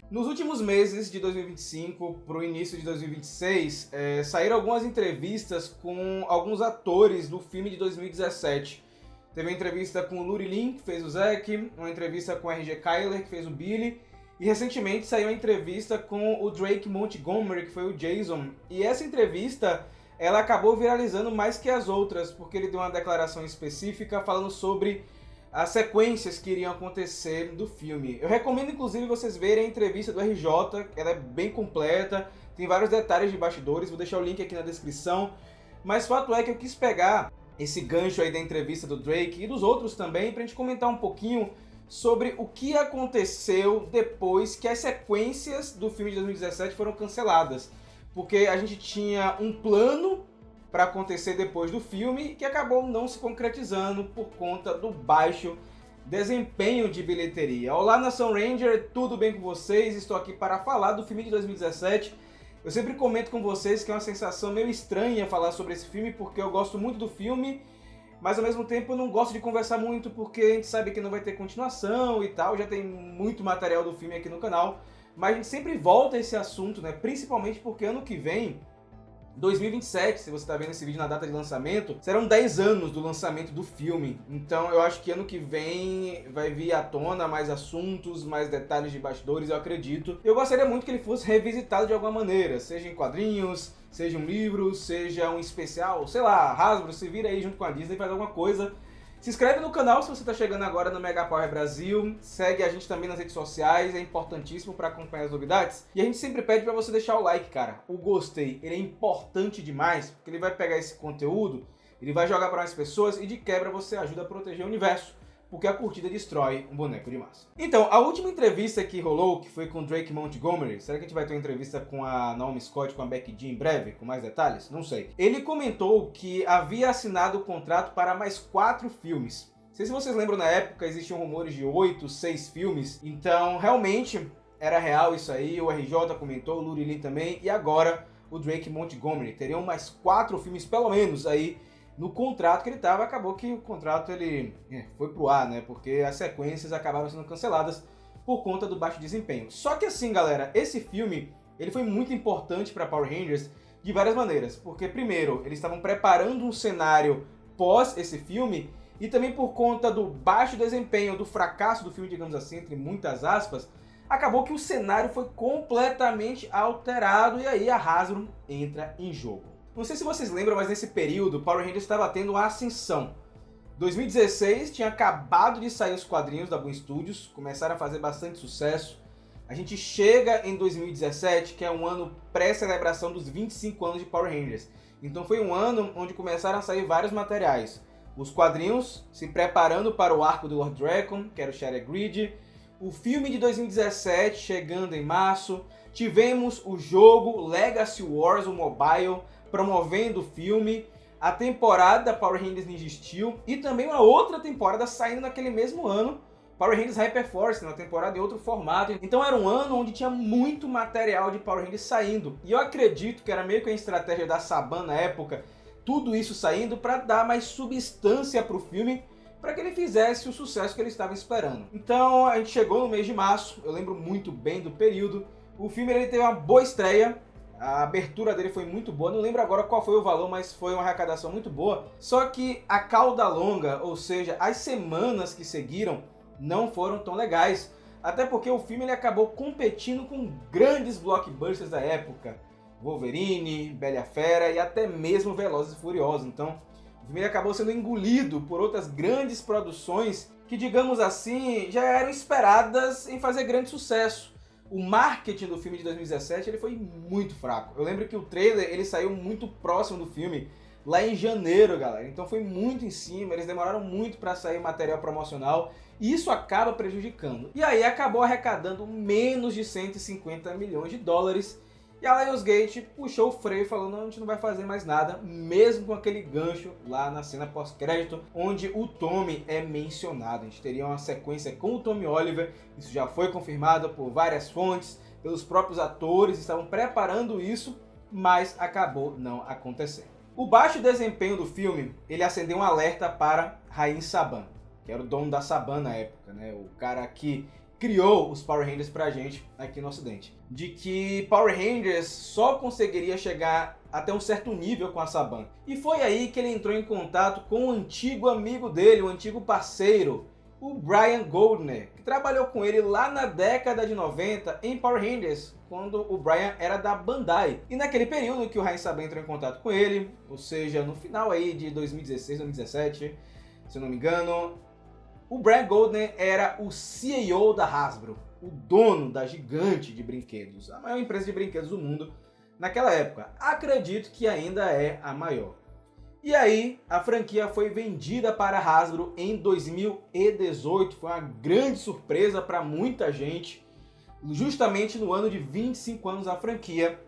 Nos últimos meses de 2025 para o início de 2026, saíram algumas entrevistas com alguns atores do filme de 2017. Teve uma entrevista com o Luri Lin, que fez o Zack, uma entrevista com o R.G. Kyler, que fez o Billy, e recentemente saiu uma entrevista com o Drake Montgomery, que foi o Jason. E essa entrevista, ela acabou viralizando mais que as outras, porque ele deu uma declaração específica falando sobre as sequências que iriam acontecer do filme. Eu recomendo inclusive vocês verem a entrevista do RJ, ela é bem completa, tem vários detalhes de bastidores, vou deixar o link aqui na descrição. Mas fato é que eu quis pegar esse gancho aí da entrevista do Drake e dos outros também, pra gente comentar um pouquinho sobre o que aconteceu depois que as sequências do filme de 2017 foram canceladas. Porque a gente tinha um plano para acontecer depois do filme, que acabou não se concretizando por conta do baixo desempenho de bilheteria. Olá, Nação Ranger, tudo bem com vocês? Estou aqui para falar do filme de 2017. Eu sempre comento com vocês que é uma sensação meio estranha falar sobre esse filme, porque eu gosto muito do filme, mas ao mesmo tempo eu não gosto de conversar muito, porque a gente sabe que não vai ter continuação e tal, já tem muito material do filme aqui no canal, mas a gente sempre volta a esse assunto, né? Principalmente porque ano que vem, 2027, se você está vendo esse vídeo na data de lançamento, serão 10 anos do lançamento do filme. Então eu acho que ano que vem vai vir à tona mais assuntos, mais detalhes de bastidores, eu acredito. Eu gostaria muito que ele fosse revisitado de alguma maneira, seja em quadrinhos, seja um livro, seja um especial, sei lá, Hasbro, se vira aí junto com a Disney e faz alguma coisa. Se inscreve no canal se você está chegando agora no Mega Power Brasil, segue a gente também nas redes sociais, é importantíssimo para acompanhar as novidades. E a gente sempre pede para você deixar o like, cara. O gostei, ele é importante demais, porque ele vai pegar esse conteúdo, ele vai jogar para mais pessoas e de quebra você ajuda a proteger o universo, porque a curtida destrói um boneco de massa. Então, a última entrevista que rolou, que foi com o Drake Montgomery, será que a gente vai ter uma entrevista com a Naomi Scott, com a Becky G em breve, com mais detalhes? Não sei. Ele comentou que havia assinado o contrato para mais 4 filmes. Não sei se vocês lembram, na época existiam rumores de 8, 6 filmes, então realmente era real isso aí, o RJ comentou, o Luri Lin também, e agora o Drake Montgomery. Teriam mais 4 filmes, pelo menos, aí no contrato que ele estava. Acabou que o contrato ele foi pro ar, né? Porque as sequências acabaram sendo canceladas por conta do baixo desempenho. Só que assim, galera, esse filme ele foi muito importante para Power Rangers de várias maneiras. Porque primeiro, eles estavam preparando um cenário pós esse filme, e também por conta do baixo desempenho, do fracasso do filme, digamos assim, entre muitas aspas, acabou que o cenário foi completamente alterado e aí a Hasbro entra em jogo. Não sei se vocês lembram, mas nesse período, Power Rangers estava tendo uma ascensão. 2016 tinha acabado de sair os quadrinhos da Boom Studios, começaram a fazer bastante sucesso. A gente chega em 2017, que é um ano pré-celebração dos 25 anos de Power Rangers. Então foi um ano onde começaram a sair vários materiais. Os quadrinhos se preparando para o arco do Lord Drakkon, que era o Shattered Grid. O filme de 2017 chegando em março. Tivemos o jogo Legacy Wars, o mobile, promovendo o filme, a temporada Power Rangers Ninja Steel e também uma outra temporada saindo naquele mesmo ano, Power Rangers Hyperforce, uma temporada em outro formato. Então era um ano onde tinha muito material de Power Rangers saindo, e eu acredito que era meio que a estratégia da Saban na época, tudo isso saindo para dar mais substância para o filme, para que ele fizesse o sucesso que ele estava esperando. Então a gente chegou no mês de março, eu lembro muito bem do período, o filme ele teve uma boa estreia. A abertura dele foi muito boa, não lembro agora qual foi o valor, mas foi uma arrecadação muito boa. Só que a cauda longa, ou seja, as semanas que seguiram, não foram tão legais. Até porque o filme ele acabou competindo com grandes blockbusters da época. Wolverine, Bela e a Fera e até mesmo Velozes e Furiosos. Então, o filme acabou sendo engolido por outras grandes produções que, digamos assim, já eram esperadas em fazer grande sucesso. O marketing do filme de 2017 ele foi muito fraco. Eu lembro que o trailer ele saiu muito próximo do filme, lá em janeiro, galera. Então foi muito em cima, eles demoraram muito para sair material promocional e isso acaba prejudicando. E aí acabou arrecadando menos de 150 milhões de dólares. E a Lionsgate puxou o freio e falou, não, a gente não vai fazer mais nada, mesmo com aquele gancho lá na cena pós-crédito, onde o Tommy é mencionado. A gente teria uma sequência com o Tommy Oliver, isso já foi confirmado por várias fontes, pelos próprios atores, estavam preparando isso, mas acabou não acontecendo. O baixo desempenho do filme, ele acendeu um alerta para Rain Saban, que era o dono da Saban na época, né? O cara que criou os Power Rangers pra gente aqui no Ocidente. De que Power Rangers só conseguiria chegar até um certo nível com a Saban. E foi aí que ele entrou em contato com o antigo amigo dele, o antigo parceiro, o Brian Goldner, que trabalhou com ele lá na década de 90 em Power Rangers, quando o Brian era da Bandai. E naquele período que o Heinz Saban entrou em contato com ele, ou seja, no final aí de 2016, 2017, se eu não me engano, o Brian Goldner era o CEO da Hasbro, o dono da gigante de brinquedos, a maior empresa de brinquedos do mundo naquela época. Acredito que ainda é a maior. E aí, a franquia foi vendida para a Hasbro em 2018. Foi uma grande surpresa para muita gente. Justamente no ano de 25 anos da franquia,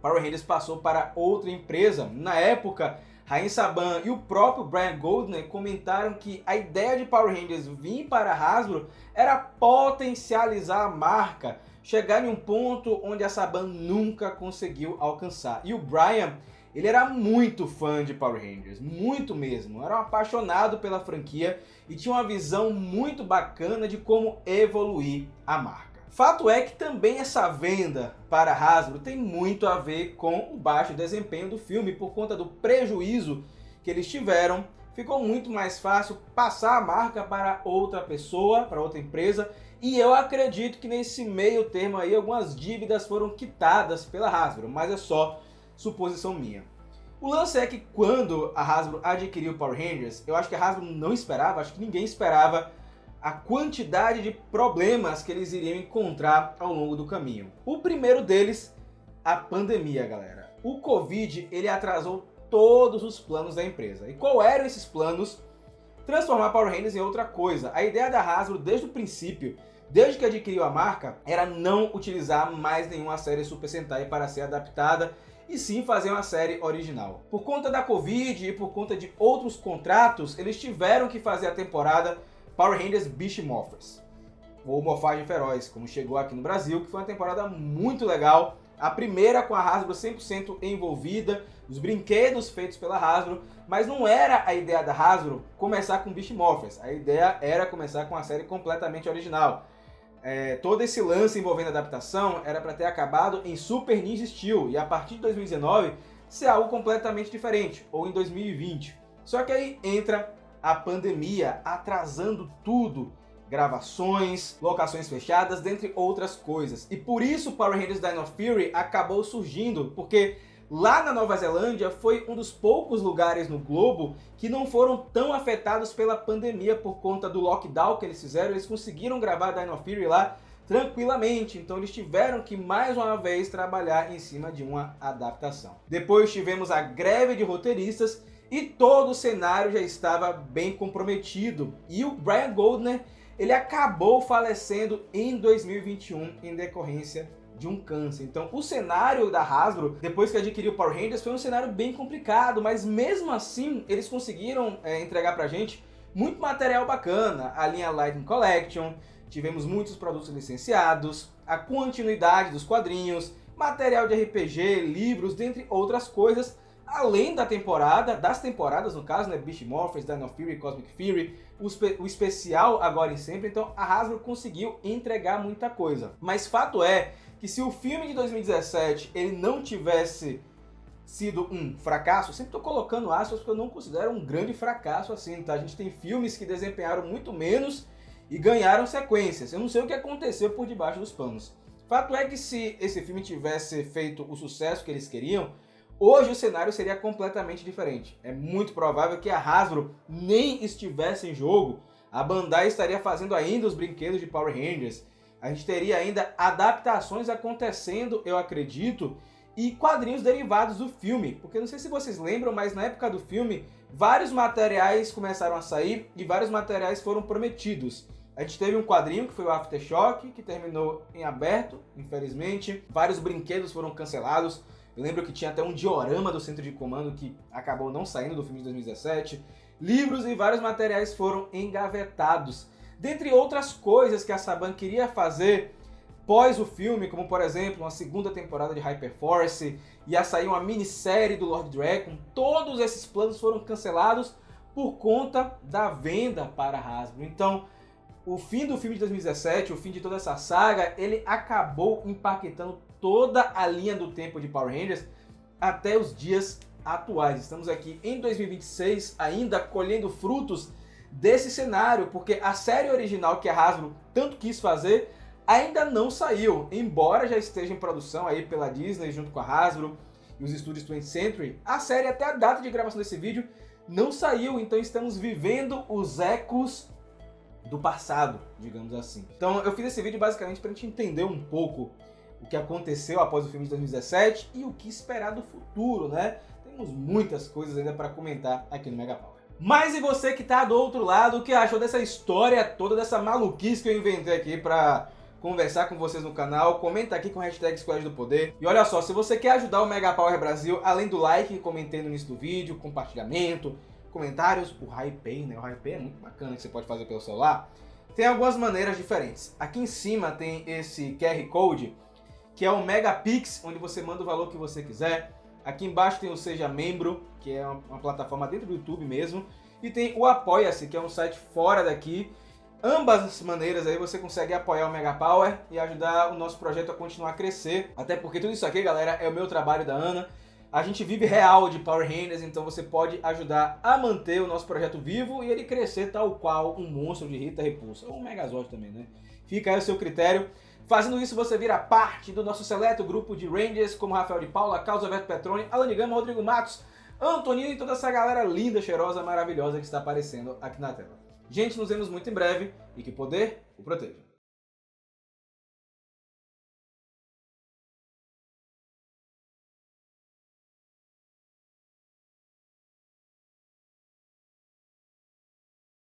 Power Rangers passou para outra empresa. Na época, Heinz Saban e o próprio Brian Goldner comentaram que a ideia de Power Rangers vir para a Hasbro era potencializar a marca, chegar em um ponto onde a Saban nunca conseguiu alcançar. E o Brian, ele era muito fã de Power Rangers, muito mesmo. Era um apaixonado pela franquia e tinha uma visão muito bacana de como evoluir a marca. Fato é que também essa venda para a Hasbro tem muito a ver com o baixo desempenho do filme. Por conta do prejuízo que eles tiveram, ficou muito mais fácil passar a marca para outra pessoa, para outra empresa. E eu acredito que nesse meio termo aí algumas dívidas foram quitadas pela Hasbro, mas é só suposição minha. O lance é que quando a Hasbro adquiriu o Power Rangers, eu acho que a Hasbro não esperava, acho que ninguém esperava a quantidade de problemas que eles iriam encontrar ao longo do caminho. O primeiro deles, a pandemia, galera. O Covid, ele atrasou todos os planos da empresa. E qual eram esses planos? Transformar Power Rangers em outra coisa. A ideia da Hasbro, desde o princípio, desde que adquiriu a marca, era não utilizar mais nenhuma série Super Sentai para ser adaptada, e sim fazer uma série original. Por conta da Covid e por conta de outros contratos, eles tiveram que fazer a temporada Power Rangers Beast Morphers, ou Morfagem Feroz, como chegou aqui no Brasil, que foi uma temporada muito legal. A primeira com a Hasbro 100% envolvida, os brinquedos feitos pela Hasbro, mas não era a ideia da Hasbro começar com Beast Morphers, a ideia era começar com a série completamente original. Todo esse lance envolvendo a adaptação era para ter acabado em Super Ninja Steel, e a partir de 2019 ser algo completamente diferente, ou em 2020. Só que aí entra a pandemia, atrasando tudo, gravações, locações fechadas, dentre outras coisas. E por isso Power Rangers Dino Fury acabou surgindo, porque lá na Nova Zelândia foi um dos poucos lugares no globo que não foram tão afetados pela pandemia por conta do lockdown que eles fizeram. Eles conseguiram gravar Dino Fury lá tranquilamente, então eles tiveram que mais uma vez trabalhar em cima de uma adaptação. Depois tivemos a greve de roteiristas e todo o cenário já estava bem comprometido. E o Brian Goldner, ele acabou falecendo em 2021 em decorrência de um câncer. Então o cenário da Hasbro, depois que adquiriu Power Rangers, foi um cenário bem complicado, mas mesmo assim eles conseguiram entregar pra gente muito material bacana. A linha Lightning Collection, tivemos muitos produtos licenciados, a continuidade dos quadrinhos, material de RPG, livros, dentre outras coisas, além da temporada, das temporadas no caso, né, Beast Morphers, Dino Fury, Cosmic Fury, o especial Agora e Sempre. Então a Hasbro conseguiu entregar muita coisa. Mas fato é que se o filme de 2017 ele não tivesse sido um fracasso, eu sempre estou colocando aspas porque eu não considero um grande fracasso assim, tá? A gente tem filmes que desempenharam muito menos e ganharam sequências. Eu não sei o que aconteceu por debaixo dos panos. Fato é que se esse filme tivesse feito o sucesso que eles queriam, hoje o cenário seria completamente diferente. É muito provável que a Hasbro nem estivesse em jogo. A Bandai estaria fazendo ainda os brinquedos de Power Rangers. A gente teria ainda adaptações acontecendo, eu acredito, e quadrinhos derivados do filme. Porque não sei se vocês lembram, mas na época do filme, vários materiais começaram a sair e vários materiais foram prometidos. A gente teve um quadrinho que foi o Aftershock, que terminou em aberto, infelizmente. Vários brinquedos foram cancelados. Eu lembro que tinha até um diorama do Centro de Comando que acabou não saindo do filme de 2017. Livros e vários materiais foram engavetados. Dentre outras coisas que a Saban queria fazer pós o filme, como por exemplo uma segunda temporada de Hyperforce, ia sair uma minissérie do Lord Dragon, todos esses planos foram cancelados por conta da venda para a Hasbro. Então, o fim do filme de 2017, o fim de toda essa saga, ele acabou impactando toda a linha do tempo de Power Rangers até os dias atuais. Estamos aqui em 2026 ainda colhendo frutos desse cenário, porque a série original que a Hasbro tanto quis fazer ainda não saiu, embora já esteja em produção aí pela Disney junto com a Hasbro e os estúdios 20th Century. A série, até a data de gravação desse vídeo, não saiu, então estamos vivendo os ecos do passado, digamos assim. Então eu fiz esse vídeo basicamente para a gente entender um pouco o que aconteceu após o filme de 2017 e o que esperar do futuro, né? Temos muitas coisas ainda para comentar aqui no Mega Power. Mas e você que tá do outro lado, o que achou dessa história toda, dessa maluquice que eu inventei aqui para conversar com vocês no canal? Comenta aqui com a hashtag Escolas do Poder. E olha só, se você quer ajudar o Mega Power Brasil, além do like que comentei no início do vídeo, compartilhamento, comentários, o Hypay, né? O Hypay é muito bacana que você pode fazer pelo celular. Tem algumas maneiras diferentes. Aqui em cima tem esse QR Code, que é o Megapix, onde você manda o valor que você quiser. Aqui embaixo tem o Seja Membro, que é uma plataforma dentro do YouTube mesmo. E tem o Apoia-se, que é um site fora daqui. Ambas as maneiras aí você consegue apoiar o Mega Power e ajudar o nosso projeto a continuar a crescer. Até porque tudo isso aqui, galera, é o meu trabalho e da Ana. A gente vive real de Power Rangers, então você pode ajudar a manter o nosso projeto vivo e ele crescer tal qual um monstro de Rita Repulsa. Ou um Megazord também, né? Fica aí o seu critério. Fazendo isso, você vira parte do nosso seleto grupo de Rangers, como Rafael de Paula, Carlos Alberto Petroni, Alan de Gama, Rodrigo Matos, Antonino e toda essa galera linda, cheirosa, maravilhosa que está aparecendo aqui na tela. Gente, nos vemos muito em breve e que o poder o proteja.